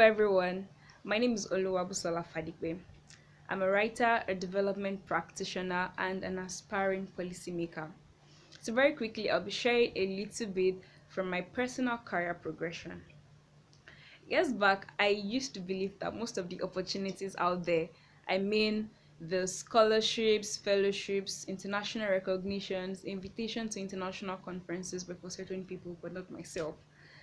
everyone. My name is Busola Fadipe. I'm a writer, a development practitioner, and an aspiring policymaker. So, very quickly, I'll be sharing a little bit from my personal career progression. Years back, I used to believe that most of the opportunities out there, I mean, the scholarships, fellowships, international recognitions, invitation to international conferences were for certain people, but not myself.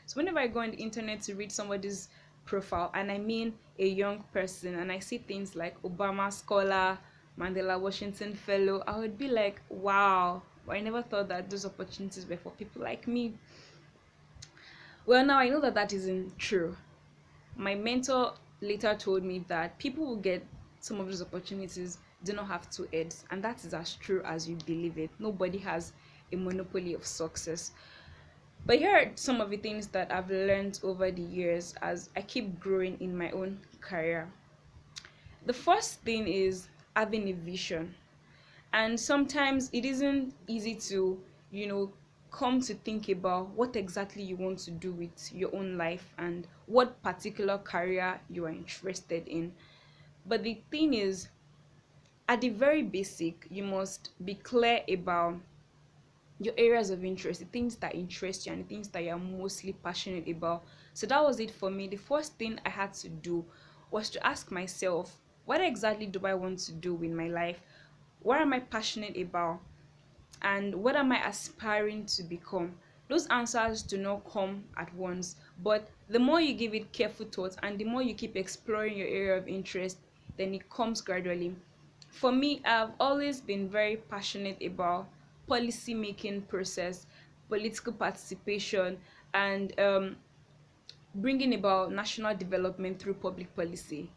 So whenever I go on the internet to read somebody's profile, and I mean a young person, and I see things like Obama scholar, Mandela Washington fellow, I would be like, wow, I never thought that those opportunities were for people like me. Well, now I know that that isn't true. My mentor later told me that people who get some of those opportunities do not have two heads, and that is as true as you believe it. Nobody has a monopoly of success. But here are some of the things that I've learned over the years as I keep growing in my own career. The first thing is having a vision. And sometimes it isn't easy to, come to think about what exactly you want to do with your own life and what particular career you are interested in. But the thing is, at the very basic, you must be clear about your areas of interest, the things that interest you and the things that you're mostly passionate about. So that was it for me. The first thing I had to do was to ask myself, what exactly do I want to do in my life? What am I passionate about? And what am I aspiring to become? Those answers do not come at once, but the more you give it careful thought and the more you keep exploring your area of interest, then it comes gradually. For me, I've always been very passionate about policy making process, political participation, and bringing about national development through public policy.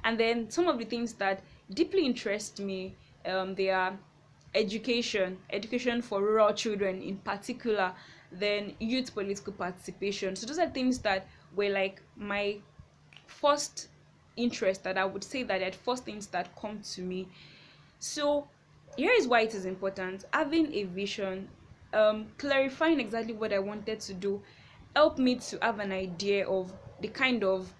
And then some of the things that deeply interest me, they are education for rural children in particular, then youth political participation. So those are things that were like my first interest, that I would say that are first things that come to me. So here is why it is important. Having a vision, clarifying exactly what I wanted to do, helped me to have an idea of the kind of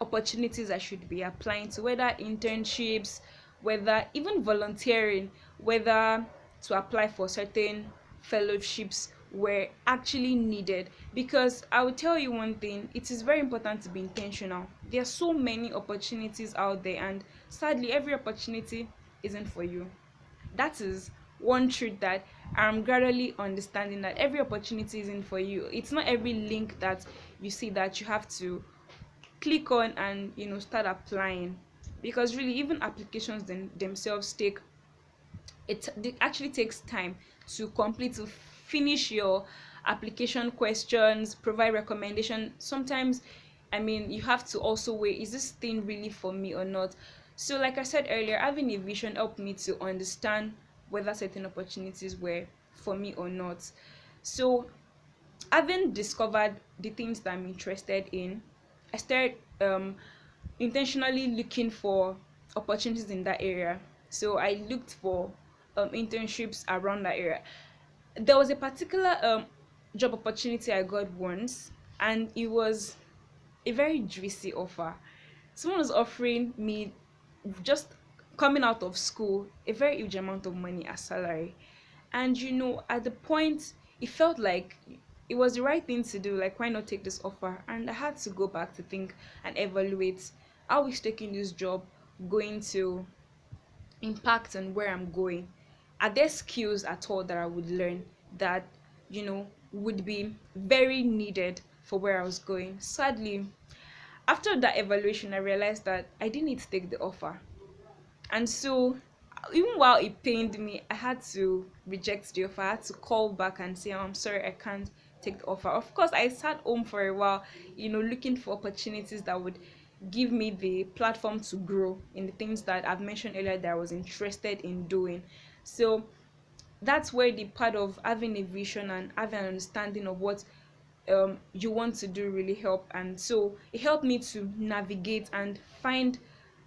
opportunities I should be applying to, whether internships, whether even volunteering, whether to apply for certain fellowships were actually needed. Because I will tell you one thing, it is very important to be intentional. There are so many opportunities out there, and sadly, every opportunity isn't for you. That is one truth that I'm gradually understanding, that every opportunity isn't for you. It's not every link that you see that you have to click on and start applying, because really even applications themselves it actually takes time to complete, to finish your application questions, provide recommendation. Sometimes, you have to also weigh, is this thing really for me or not? So like I said earlier, having a vision helped me to understand whether certain opportunities were for me or not. So having discovered the things that I'm interested in, I started intentionally looking for opportunities in that area. So I looked for internships around that area. There was a particular job opportunity I got once, and it was a very juicy offer. Someone was offering me, just coming out of school, a very huge amount of money as salary. And at the point, it felt like it was the right thing to do. Like, why not take this offer? And I had to go back to think and evaluate how is taking this job going to impact on where I'm going. Are there skills at all that I would learn that would be very needed for where I was going? Sadly, after that evaluation, I realized that I didn't need to take the offer. And so, even while it pained me, I had to reject the offer. I had to call back and say, "Oh, I'm sorry, I can't take the offer." Of course, I sat home for a while, looking for opportunities that would give me the platform to grow in the things that I've mentioned earlier that I was interested in doing. So that's where the part of having a vision and having an understanding of what you want to do really help. And so it helped me to navigate and find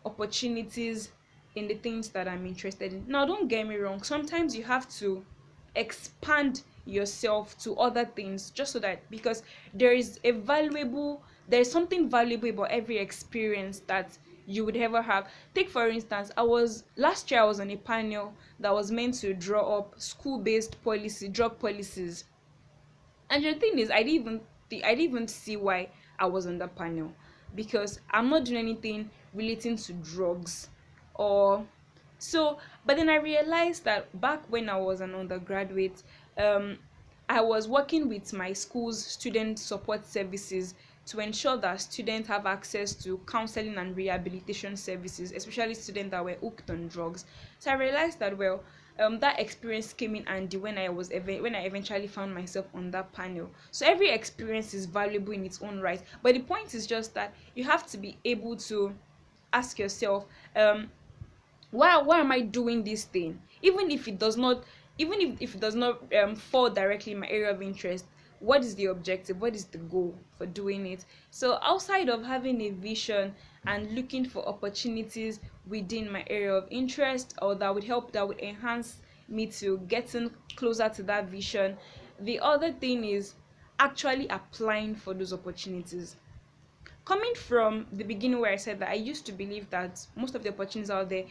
opportunities in the things that I'm interested in. Now, don't get me wrong, sometimes you have to expand yourself to other things, just so that, because there's something valuable about every experience that you would ever have. Take for instance, I was last year I was on a panel that was meant to draw up school-based policy, drug policies. And the thing is, I didn't even see why I was on that panel, because I'm not doing anything relating to drugs or so. But then I realized that back when I was an undergraduate, um I was working with my school's student support services to ensure that students have access to counseling and rehabilitation services, especially students that were hooked on drugs. So I realized that, well, that experience came in handy when when I eventually found myself on that panel. So every experience is valuable in its own right, but the point is just that you have to be able to ask yourself, why am I doing this thing, even if it does not, if it does not fall directly in my area of interest. What is the objective, what is the goal for doing it? So outside of having a vision and looking for opportunities within my area of interest, or that would enhance me to getting closer to that vision, the other thing is actually applying for those opportunities. Coming from the beginning where I said that I used to believe that most of the opportunities out there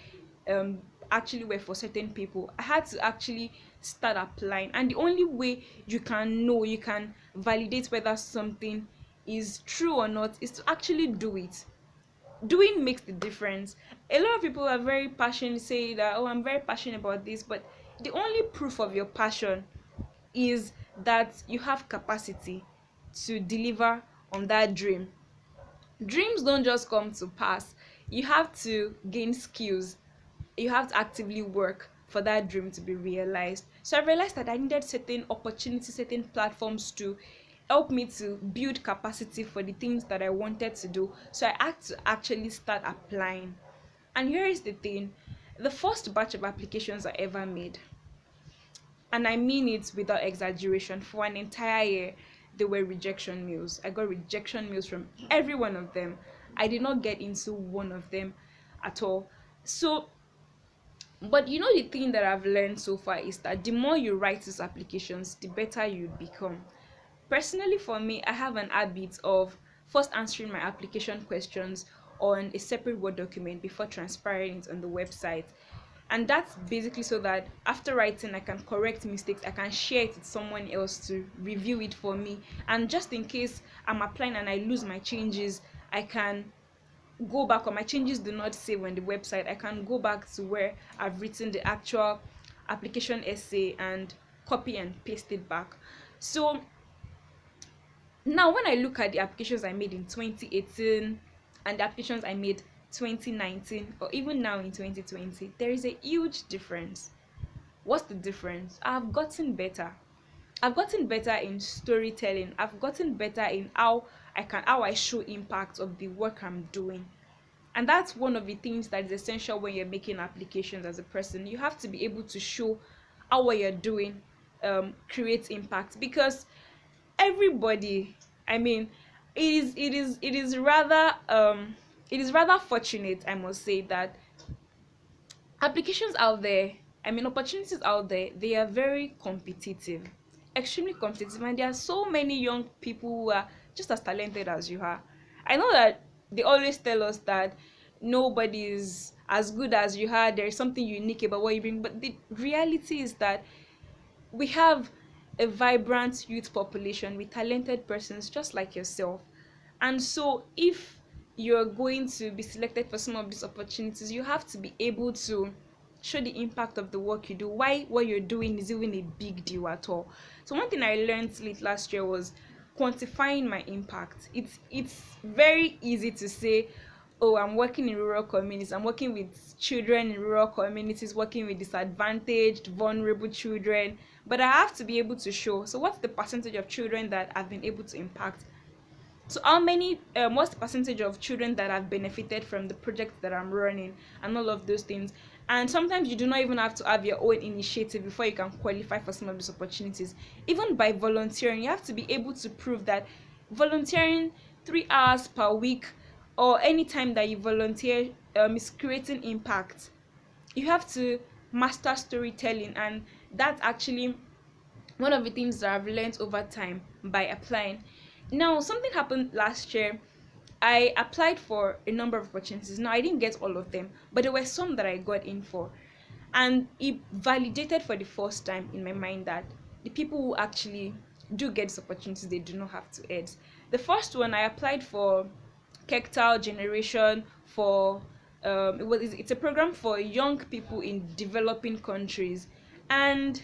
um actually were for certain people, I had to actually start applying. And the only way you can validate whether something is true or not is to actually do it. Doing makes the difference. A lot of people are very passionate, say that, oh, I'm very passionate about this, but the only proof of your passion is that you have capacity to deliver on that dream. Dreams don't just come to pass. You have to gain skills, you have to actively work for that dream to be realized. So I realized that I needed certain opportunities, certain platforms to help me to build capacity for the things that I wanted to do. So I had to actually start applying. And here is the thing, the first batch of applications I ever made, and I mean it without exaggeration, for an entire year, they were rejection mails. I got rejection mails from every one of them. I did not get into one of them at all. So, but you know, the thing that I've learned so far is that the more you write these applications, the better you become. Personally, for me, I have an habit of first answering my application questions on a separate Word document before transferring it on the website. And that's basically so that after writing, I can correct mistakes, I can share it with someone else to review it for me. And just in case I'm applying and I lose my changes, I can go back, or my changes do not save on the website, I can go back to where I've written the actual application essay and copy and paste it back. So now when I look at the applications I made in 2018 and the applications I made 2019, or even now in 2020, there is a huge difference. What's the difference? I've gotten better in storytelling. I've gotten better in how I show impact of the work I'm doing. And that's one of the things that is essential when you're making applications as a person. You have to be able to show how what you're doing creates impact, because everybody, I mean, it is rather fortunate, I must say, that applications out there, I mean opportunities out there, they are very competitive, extremely competitive, and there are so many young people who are just as talented as you are. I know that they always tell us that nobody is as good as you are, there is something unique about what you bring, but the reality is that we have a vibrant youth population with talented persons just like yourself. And so if you're going to be selected for some of these opportunities, you have to be able to show the impact of the work you do, why what you're doing is even a big deal at all. So one thing I learned late last year was quantifying my impact. It's very easy to say, oh, I'm working in rural communities, I'm working with children in rural communities, working with disadvantaged, vulnerable children, but I have to be able to show, so what's the percentage of children that I've been able to impact? So how many, what's the percentage of children that have benefited from the project that I'm running, and all of those things. And sometimes you do not even have to have your own initiative before you can qualify for some of these opportunities. Even by volunteering, you have to be able to prove that volunteering 3 hours per week or any time that you volunteer is creating impact. You have to master storytelling, and that's actually one of the things that I've learned over time by applying. Now, something happened last year I applied for a number of opportunities. Now, I didn't get all of them, but there were some that I got in for. And it validated for the first time in my mind that the people who actually do get these opportunities, they do not have to edge. The first one, I applied for Kektal Generation for it's a program for young people in developing countries. And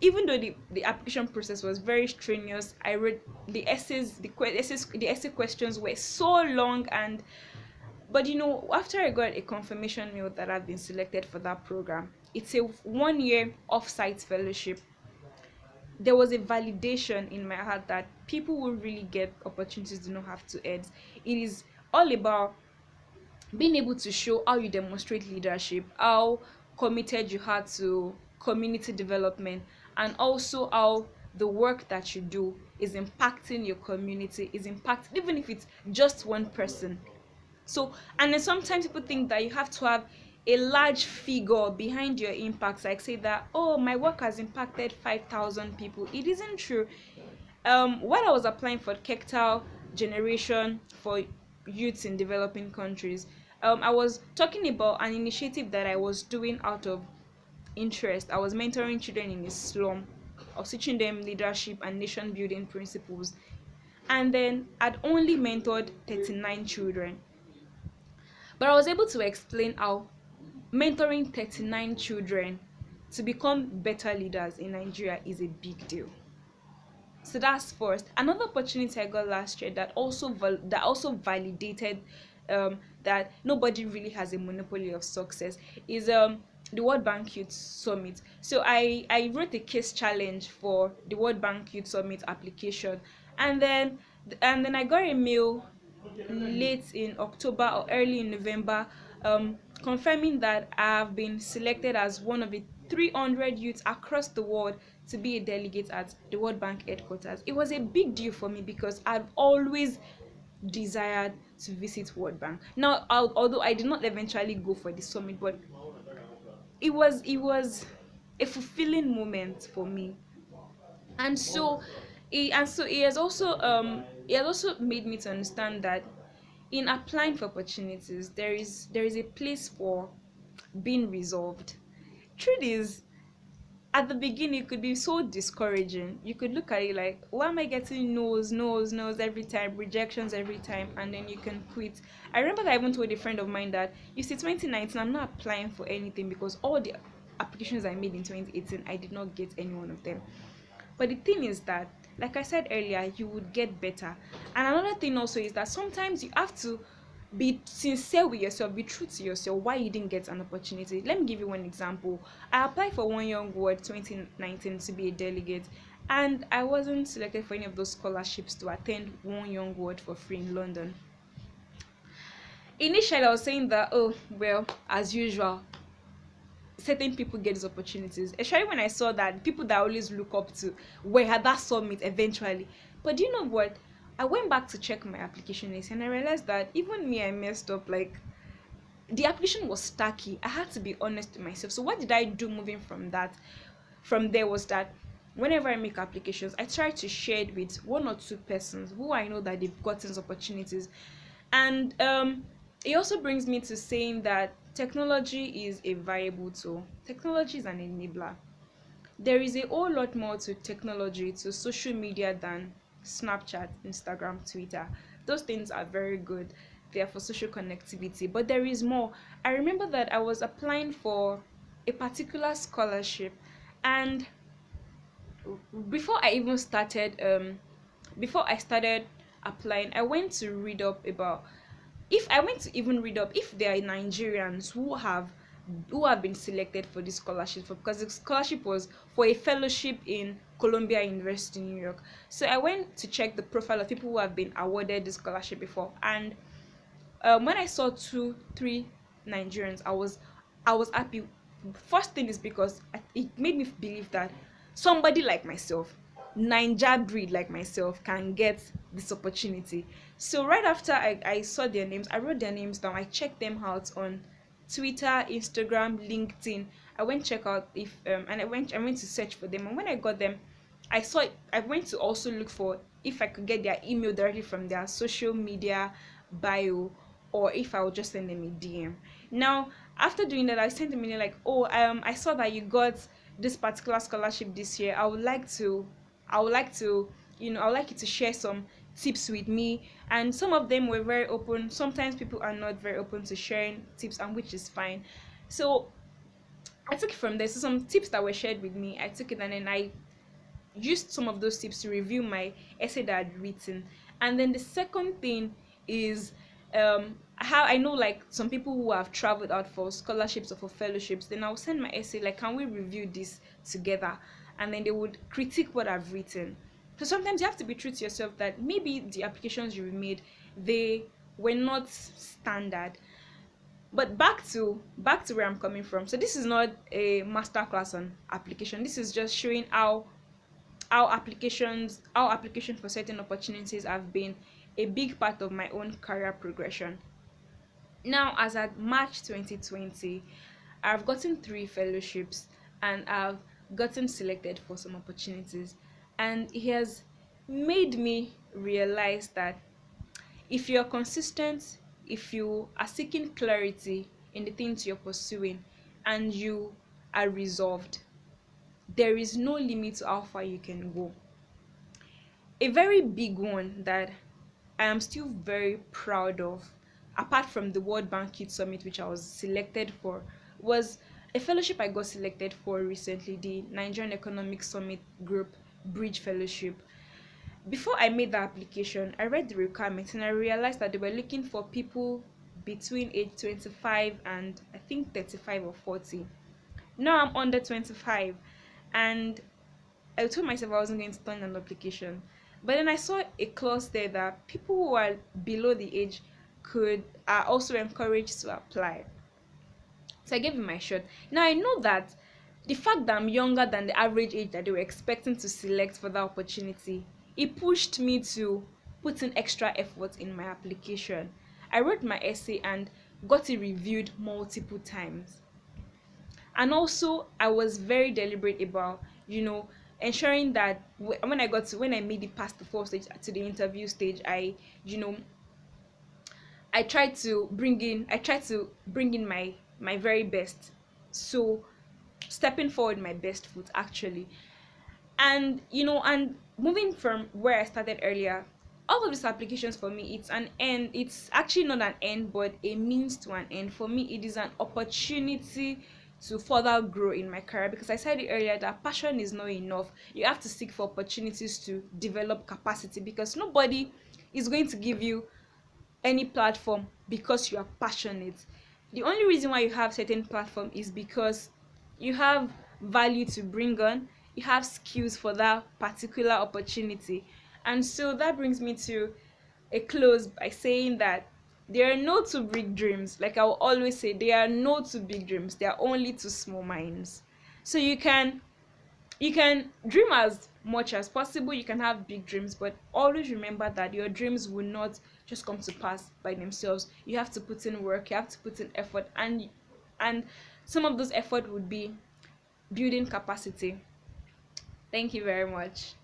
even though the application process was very strenuous, I read the essays, the essay questions were so long. And but after I got a confirmation mail that I've been selected for that program, it's a 1 year off-site fellowship. There was a validation in my heart that people who really get opportunities do not have to edge. It is all about being able to show how you demonstrate leadership, how committed you are to community development, and also how the work that you do is impacting your community, is impacting, even if it's just one person. So, and then sometimes people think that you have to have a large figure behind your impacts, like say that, oh, my work has impacted 5,000 people. It isn't true. While I was applying for Kektal Generation for youths in developing countries, I was talking about an initiative that I was doing out of interest. I was mentoring children in a slum. I was teaching them leadership and nation building principles. And then I'd only mentored 39 children. But I was able to explain how mentoring 39 children to become better leaders in Nigeria is a big deal. So that's first. Another opportunity I got last year that also validated that nobody really has a monopoly of success is the World Bank Youth Summit. So I wrote a case challenge for the World Bank Youth Summit application, and then I got a mail late in October or early in November confirming that I have been selected as one of the 300 youths across the world to be a delegate at the World Bank headquarters. It was a big deal for me because I've always desired to visit World Bank. Now, although I did not eventually go for the summit, but it was a fulfilling moment for me. And so it has also made me to understand that in applying for opportunities, there is a place for being resolved. Truth is, at the beginning it could be so discouraging. You could look at it like, why am I getting no's every time, rejections every time, and then you can quit. I remember that I even told a friend of mine that, you see, 2019 I'm not applying for anything because all the applications I made in 2018 I did not get any one of them. But the thing is that, like I said earlier, you would get better. And another thing also is that sometimes you have to be sincere with yourself, be true to yourself why you didn't get an opportunity. Let me give you one example. I applied for One Young World 2019 to be a delegate, and I wasn't selected for any of those scholarships to attend One Young World for free in London. Initially I was saying that, oh well, as usual, certain people get these opportunities, especially when I saw that people that I always look up to were at that summit eventually. But do you know what? I went back to check my application list and I realized that even me, I messed up. Like, the application was tacky. I had to be honest with myself. So what did I do moving from there was that whenever I make applications, I try to share it with one or two persons who I know that they've gotten these opportunities. And it also brings me to saying that technology is a viable tool. Technology is an enabler. There is a whole lot more to technology, to social media, than Snapchat, Instagram, Twitter. Those things are very good. They are for social connectivity, but there is more. I remember that I was applying for a particular scholarship, and before I started applying, I went to read up about if there are Nigerians who have been selected for this scholarship, because the scholarship was for a fellowship in Columbia University, New York. So I went to check the profile of people who have been awarded this scholarship before, and when I saw 2-3 Nigerians, I was happy. First thing is because it made me believe that somebody like myself, Ninja breed like myself, can get this opportunity. So right after I saw their names, I wrote their names down. I checked them out on Twitter, Instagram, LinkedIn. I went check out if and I went to search for them, and when I got them, I went to also look for if I could get their email directly from their social media bio, or if I will just send them a DM. Now, after doing that, I sent them in like, oh, I saw that you got this particular scholarship this year. I would like to, I would like you to share some tips with me. And some of them were very open. Sometimes people are not very open to sharing tips, and which is fine. So I took it from there. So some tips that were shared with me, I took it and then I used some of those tips to review my essay that I'd written. And then the second thing is how I know like some people who have traveled out for scholarships or for fellowships, then I'll send my essay like, can we review this together? And then they would critique what I've written. So sometimes you have to be true to yourself that maybe the applications you made, they were not standard. But back to where I'm coming from. So this is not a masterclass on application. This is just showing how application for certain opportunities have been a big part of my own career progression. Now, as at March 2020, I've gotten 3 fellowships and I've gotten selected for some opportunities. And it has made me realize that if you're consistent, if you are seeking clarity in the things you're pursuing, and you are resolved, there is no limit to how far you can go. A very big one that I am still very proud of, apart from the World Bank Youth Summit, which I was selected for, was a fellowship I got selected for recently, the Nigerian Economic Summit Group Bridge Fellowship. Before I made the application, I read the requirements and I realized that they were looking for people between age 25 and I think 35 or 40. Now I'm under 25, and I told myself I wasn't going to turn an application. But then I saw a clause there that people who are below the age are also encouraged to apply. So I gave it my shot. Now I know that the fact that I'm younger than the average age that they were expecting to select for that opportunity, it pushed me to put in extra effort in my application. I wrote my essay and got it reviewed multiple times. And also, I was very deliberate about, ensuring that when I made it past the first stage to the interview stage, I tried to bring in my very best. So stepping forward my best foot actually. And moving from where I started earlier, all of these applications for me, it's an end. It's actually not an end, but a means to an end. For me, it is an opportunity to further grow in my career, because I said it earlier that passion is not enough. You have to seek for opportunities to develop capacity, because nobody is going to give you any platform because you are passionate. The only reason why you have certain platform is because you have value to bring on, you have skills for that particular opportunity. And so that brings me to a close by saying that there are no too big dreams. Like I will always say, there are no too big dreams, there are only too small minds. So you can dream as much as possible, you can have big dreams, but always remember that your dreams will not just come to pass by themselves. You have to put in work, you have to put in effort, and some of those effort would be building capacity. Thank you very much.